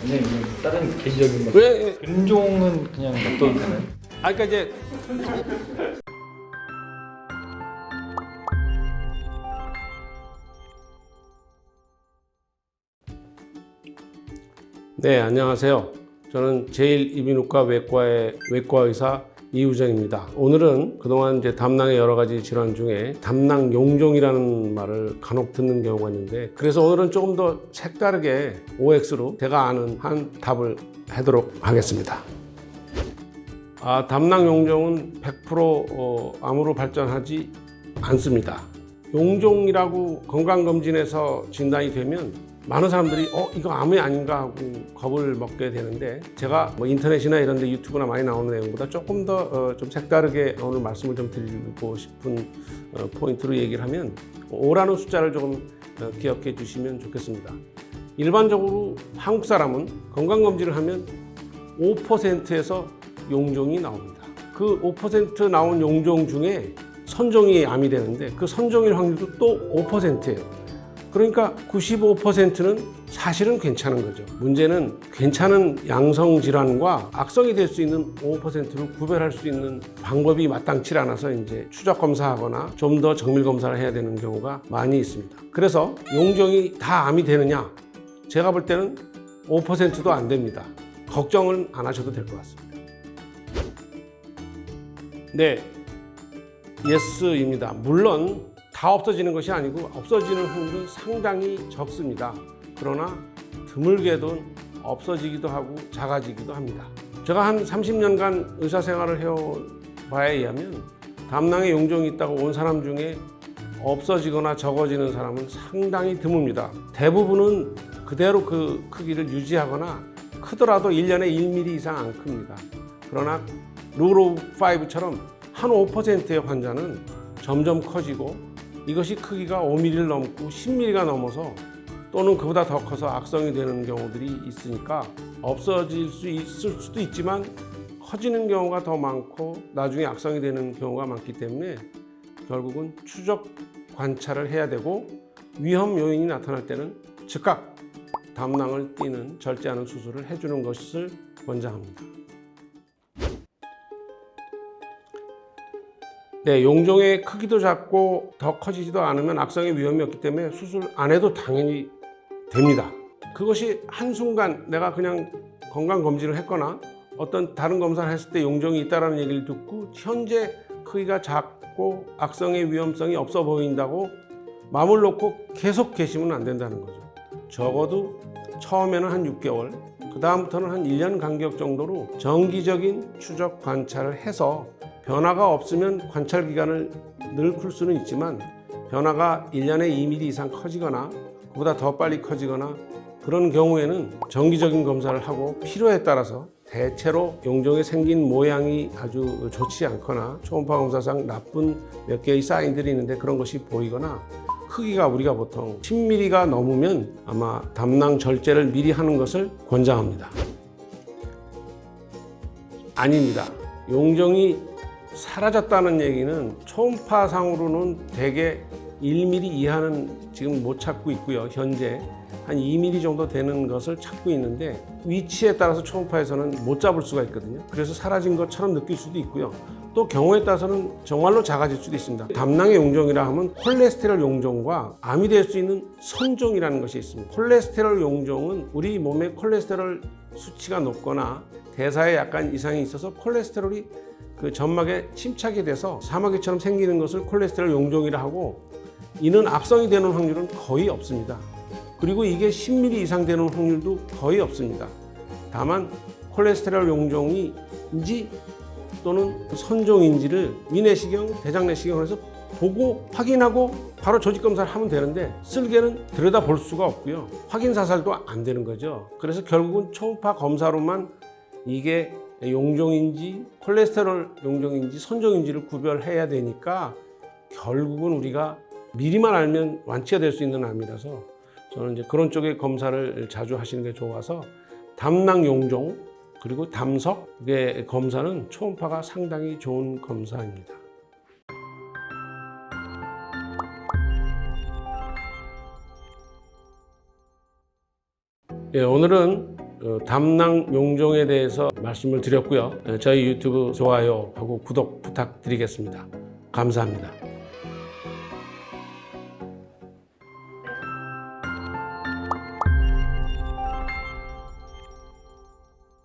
아니 이건 다른 개인적인 것. 왜? 근종은 그냥 놔둬도 되나요? 그러니까 이제 네, 안녕하세요. 저는 제1이비인후과 외과의 외과의사 이우정입니다. 오늘은 그동안 이제 담낭의 여러 가지 질환 중에 담낭 용종이라는 말을 간혹 듣는 경우가 있는데, 그래서 오늘은 조금 더 색다르게 OX로 제가 아는 한 답을 하도록 하겠습니다. 담낭 용종은 100% 암으로 발전하지 않습니다. 용종이라고 건강검진에서 진단이 되면 많은 사람들이 이거 암이 아닌가 하고 겁을 먹게 되는데, 제가 인터넷이나 이런 데 유튜브나 많이 나오는 내용보다 조금 더 좀 색다르게 오늘 말씀을 좀 드리고 싶은 포인트로 얘기를 하면, 5라는 숫자를 조금 기억해 주시면 좋겠습니다. 일반적으로 한국 사람은 건강검진을 하면 5%에서 용종이 나옵니다. 그 5% 나온 용종 중에 선종이 암이 되는데, 그 선종일 확률도 또 5%예요. 그러니까 95%는 사실은 괜찮은 거죠. 문제는 괜찮은 양성 질환과 악성이 될 수 있는 5%를 구별할 수 있는 방법이 마땅치 않아서 이제 추적 검사하거나 좀 더 정밀 검사를 해야 되는 경우가 많이 있습니다. 그래서 용종이 다 암이 되느냐? 제가 볼 때는 5%도 안 됩니다. 걱정은 안 하셔도 될 것 같습니다. 네, 예스입니다. 물론 다 없어지는 것이 아니고 없어지는 확률은 상당히 적습니다. 그러나 드물게도 없어지기도 하고 작아지기도 합니다. 제가 한 30년간 의사 생활을 해온 바에 의하면 담낭에 용종이 있다고 온 사람 중에 없어지거나 적어지는 사람은 상당히 드뭅니다. 대부분은 그대로 그 크기를 유지하거나 크더라도 1년에 1mm 이상 안 큽니다. 그러나 룰 오브 5처럼 한 5%의 환자는 점점 커지고, 이것이 크기가 5mm를 넘고 10mm가 넘어서 또는 그보다 더 커서 악성이 되는 경우들이 있으니까 없어질 수 있을 수도 있지만 커지는 경우가 더 많고 나중에 악성이 되는 경우가 많기 때문에 결국은 추적 관찰을 해야 되고, 위험 요인이 나타날 때는 즉각 담낭을 띄는 절제하는 수술을 해주는 것을 권장합니다. 네, 용종의 크기도 작고 더 커지지도 않으면 악성의 위험이 없기 때문에 수술 안 해도 당연히 됩니다. 그것이 한순간 내가 그냥 건강검진을 했거나 어떤 다른 검사를 했을 때 용종이 있다는 얘기를 듣고 현재 크기가 작고 악성의 위험성이 없어 보인다고 마음을 놓고 계속 계시면 안 된다는 거죠. 적어도 처음에는 한 6개월, 그 다음부터는 한 1년 간격 정도로 정기적인 추적 관찰을 해서 변화가 없으면 관찰 기간을 늘릴 수는 있지만, 변화가 1년에 2mm 이상 커지거나 그보다 더 빨리 커지거나 그런 경우에는 정기적인 검사를 하고 필요에 따라서 대체로 용종이 생긴 모양이 아주 좋지 않거나 초음파 검사상 나쁜 몇 개의 사인들이 있는데 그런 것이 보이거나 크기가 우리가 보통 10mm가 넘으면 아마 담낭 절제를 미리 하는 것을 권장합니다. 아닙니다. 용종이 사라졌다는 얘기는 초음파상으로는 대개 1mm 이하는 지금 못 찾고 있고요. 현재 한 2mm 정도 되는 것을 찾고 있는데 위치에 따라서 초음파에서는 못 잡을 수가 있거든요. 그래서 사라진 것처럼 느낄 수도 있고요. 또 경우에 따라서는 정말로 작아질 수도 있습니다. 담낭의 용종이라 하면 콜레스테롤 용종과 암이 될 수 있는 선종이라는 것이 있습니다. 콜레스테롤 용종은 우리 몸의 콜레스테롤 수치가 높거나 대사에 약간 이상이 있어서 콜레스테롤이 그 점막에 침착이 돼서 사마귀처럼 생기는 것을 콜레스테롤 용종이라 하고, 이는 악성이 되는 확률은 거의 없습니다. 그리고 이게 10mm 이상 되는 확률도 거의 없습니다. 다만 콜레스테롤 용종인지 또는 선종인지를 위내시경, 대장내시경을 해서 보고 확인하고 바로 조직 검사를 하면 되는데, 쓸개는 들여다볼 수가 없고요. 확인 사살도 안 되는 거죠. 그래서 결국은 초음파 검사로만 이게 용종인지 콜레스테롤 용종인지 선종인지를 구별해야 되니까 결국은 우리가 미리만 알면 완치가 될 수 있는 암이라서 저는 이제 그런 쪽의 검사를 자주 하시는 게 좋아서, 담낭 용종 그리고 담석의 검사는 초음파가 상당히 좋은 검사입니다. 예, 오늘은 담낭 용종에 대해서 말씀을 드렸고요. 저희 유튜브 좋아요하고 구독 부탁드리겠습니다. 감사합니다.